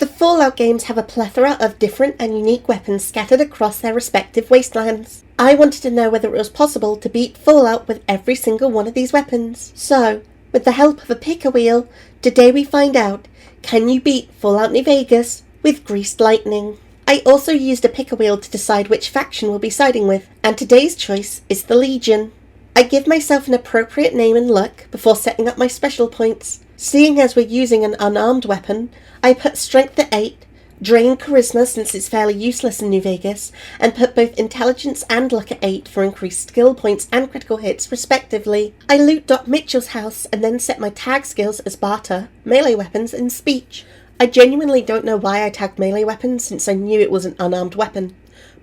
The Fallout games have a plethora of different and unique weapons scattered across their respective wastelands. I wanted to know whether it was possible to beat Fallout with every single one of these weapons. So, with the help of a pick-a-wheel, today we find out, can you beat Fallout New Vegas with greased lightning? I also used a pick-a-wheel to decide which faction we'll be siding with, and today's choice is the Legion. I give myself an appropriate name and look before setting up my special points. Seeing as we're using an unarmed weapon, I put Strength at 8, drain Charisma since it's fairly useless in New Vegas, and put both Intelligence and Luck at 8 for increased skill points and critical hits respectively. I loot Doc Mitchell's house and then set my tag skills as Barter, Melee Weapons, and Speech. I genuinely don't know why I tagged melee weapons since I knew it was an unarmed weapon.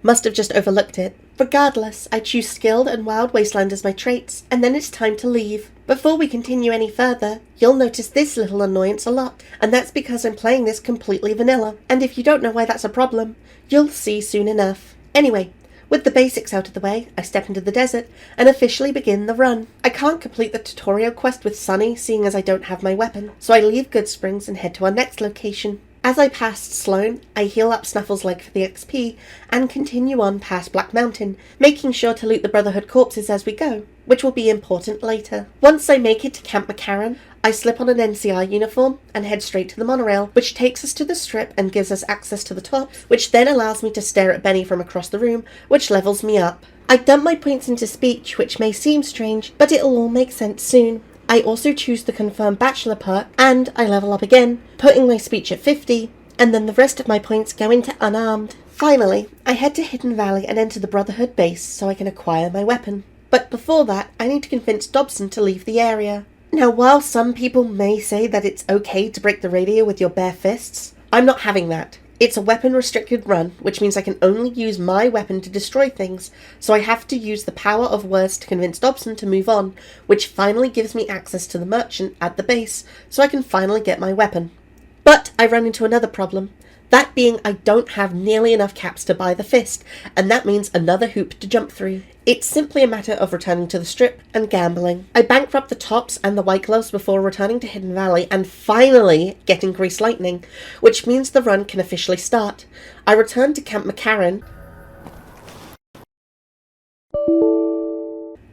Must have just overlooked it. Regardless, I choose Skilled and Wild Wasteland as my traits, and then it's time to leave. Before we continue any further, you'll notice this little annoyance a lot, and that's because I'm playing this completely vanilla, and if you don't know why that's a problem, you'll see soon enough. Anyway, with the basics out of the way, I step into the desert and officially begin the run. I can't complete the tutorial quest with Sunny, seeing as I don't have my weapon, so I leave Good Springs and head to our next location. As I pass Sloan, I heal up Snuffle's leg for the XP, and continue on past Black Mountain, making sure to loot the Brotherhood corpses as we go, which will be important later. Once I make it to Camp McCarran, I slip on an NCR uniform and head straight to the monorail, which takes us to the strip and gives us access to the top, which then allows me to stare at Benny from across the room, which levels me up. I dump my points into Speech, which may seem strange, but it'll all make sense soon. I also choose the Confirmed Bachelor perk, and I level up again, putting my Speech at 50, and then the rest of my points go into Unarmed. Finally, I head to Hidden Valley and enter the Brotherhood base so I can acquire my weapon. But before that, I need to convince Dobson to leave the area. Now, while some people may say that it's okay to break the radio with your bare fists, I'm not having that. It's a weapon-restricted run, which means I can only use my weapon to destroy things, so I have to use the power of words to convince Dobson to move on, which finally gives me access to the merchant at the base, so I can finally get my weapon. But I run into another problem. That being, I don't have nearly enough caps to buy the fist, and that means another hoop to jump through. It's simply a matter of returning to the strip and gambling. I bankrupt the tops and the white gloves before returning to Hidden Valley and finally getting Greased Lightning, which means the run can officially start. I return to Camp McCarran.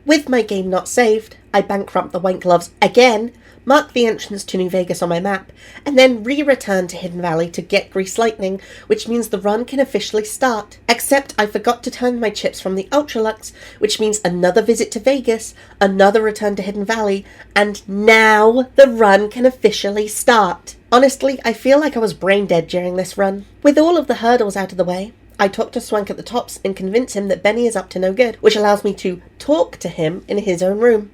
With my game not saved, I bankrupt the white gloves again, mark the entrance to New Vegas on my map, and then re-return to Hidden Valley to get Greased Lightning, which means the run can officially start. Except I forgot to turn my chips from the Ultralux, which means another visit to Vegas, another return to Hidden Valley, and now the run can officially start. Honestly, I feel like I was brain dead during this run. With all of the hurdles out of the way, I talk to Swank at the tops and convince him that Benny is up to no good, which allows me to talk to him in his own room.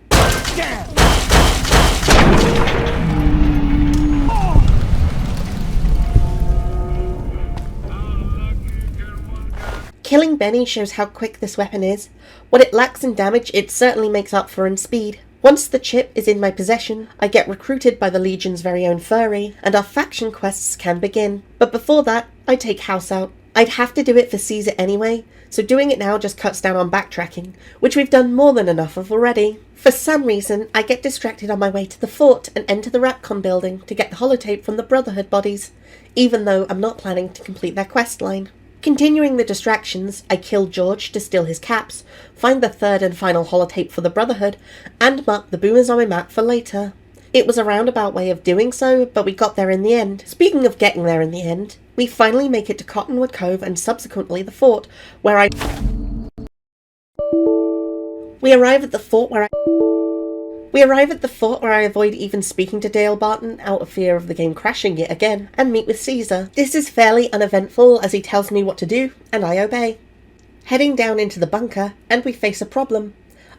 Killing Benny shows how quick this weapon is. What it lacks in damage, it certainly makes up for in speed. Once the chip is in my possession, I get recruited by the Legion's very own Furry, and our faction quests can begin. But before that, I take House out. I'd have to do it for Caesar anyway, so doing it now just cuts down on backtracking, which we've done more than enough of already. For some reason, I get distracted on my way to the fort and enter the Rapcon building to get the holotape from the Brotherhood bodies, even though I'm not planning to complete their quest line. Continuing the distractions, I kill George to steal his caps, find the third and final holotape for the Brotherhood, and mark the boomers on my map for later. It was a roundabout way of doing so, but we got there in the end. Speaking of getting there in the end, we finally make it to Cottonwood Cove and subsequently the fort, where We arrive at the fort where I avoid even speaking to Dale Barton out of fear of the game crashing yet again, and meet with Caesar. This is fairly uneventful as he tells me what to do, and I obey. Heading down into the bunker, and we face a problem.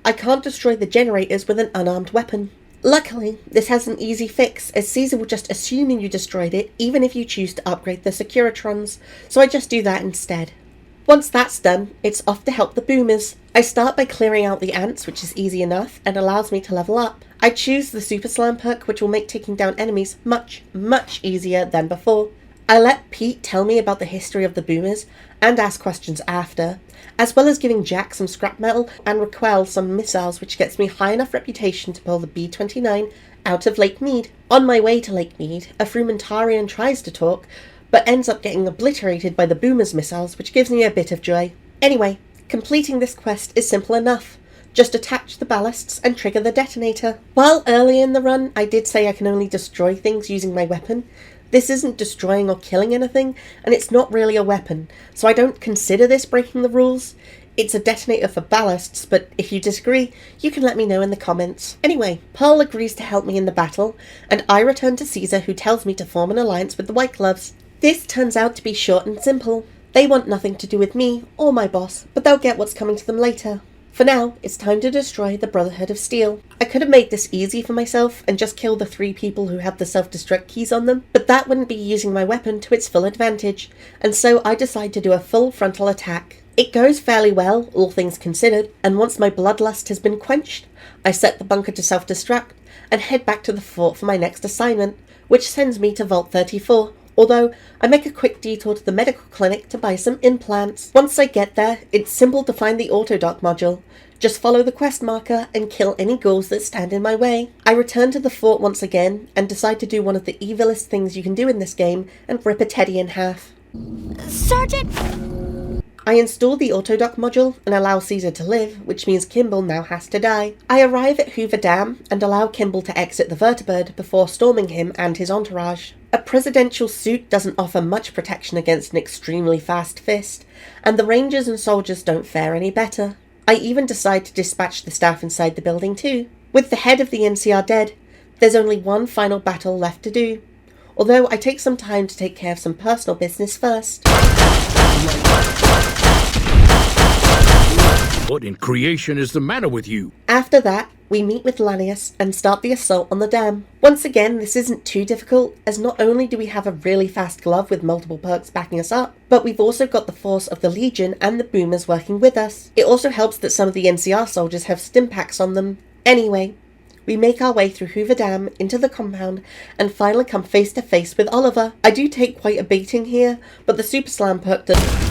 I can't destroy the generators with an unarmed weapon. Luckily, this has an easy fix, as Caesar will just assume you destroyed it, even if you choose to upgrade the Securitrons, so I just do that instead. Once that's done, it's off to help the boomers. I start by clearing out the ants, which is easy enough, and allows me to level up. I choose the Super Slam perk, which will make taking down enemies much, much easier than before. I let Pete tell me about the history of the boomers, and ask questions after, as well as giving Jack some scrap metal and Raquel some missiles, which gets me high enough reputation to pull the B-29 out of Lake Mead. On my way to Lake Mead, a Frumentarian tries to talk, but ends up getting obliterated by the Boomer's missiles, which gives me a bit of joy. Anyway, completing this quest is simple enough. Just attach the ballasts and trigger the detonator. While early in the run I did say I can only destroy things using my weapon, this isn't destroying or killing anything, and it's not really a weapon, so I don't consider this breaking the rules. It's a detonator for ballasts, but if you disagree, you can let me know in the comments. Anyway, Pearl agrees to help me in the battle, and I return to Caesar, who tells me to form an alliance with the White Gloves. This turns out to be short and simple. They want nothing to do with me or my boss, but they'll get what's coming to them later. For now, it's time to destroy the Brotherhood of Steel. I could have made this easy for myself and just killed the 3 people who have the self-destruct keys on them, but that wouldn't be using my weapon to its full advantage, and so I decide to do a full frontal attack. It goes fairly well, all things considered, and once my bloodlust has been quenched, I set the bunker to self-destruct and head back to the fort for my next assignment, which sends me to Vault 34. Although, I make a quick detour to the medical clinic to buy some implants. Once I get there, it's simple to find the autodock module. Just follow the quest marker and kill any ghouls that stand in my way. I return to the fort once again and decide to do one of the evilest things you can do in this game and rip a teddy in half. Sergeant! I install the autodock module and allow Caesar to live, which means Kimball now has to die. I arrive at Hoover Dam and allow Kimball to exit the vertibird before storming him and his entourage. A presidential suit doesn't offer much protection against an extremely fast fist, and the rangers and soldiers don't fare any better. I even decide to dispatch the staff inside the building too. With the head of the NCR dead, there's only one final battle left to do, although I take some time to take care of some personal business first. What in creation is the matter with you? After that, we meet with Lanius and start the assault on the dam. Once again, this isn't too difficult, as not only do we have a really fast glove with multiple perks backing us up, but we've also got the force of the Legion and the Boomers working with us. It also helps that some of the NCR soldiers have stim packs on them. Anyway, we make our way through Hoover Dam into the compound and finally come face to face with Oliver. I do take quite a beating here, but the Super Slam perk does...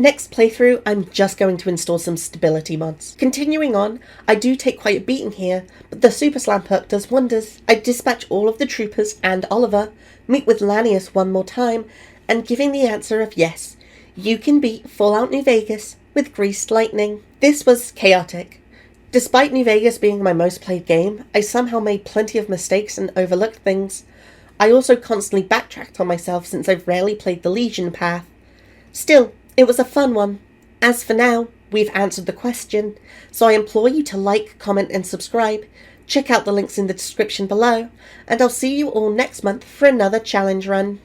Next playthrough, I'm just going to install some stability mods. Continuing on, I do take quite a beating here, but the Super Slam perk does wonders. I dispatch all of the troopers and Oliver, meet with Lanius one more time, and giving the answer of yes, you can beat Fallout New Vegas with Greased Lightning. This was chaotic. Despite New Vegas being my most played game, I somehow made plenty of mistakes and overlooked things. I also constantly backtracked on myself since I've rarely played the Legion path. Still, it was a fun one. As for now, we've answered the question, so I implore you to like, comment and subscribe. Check out the links in the description below, and I'll see you all next month for another challenge run.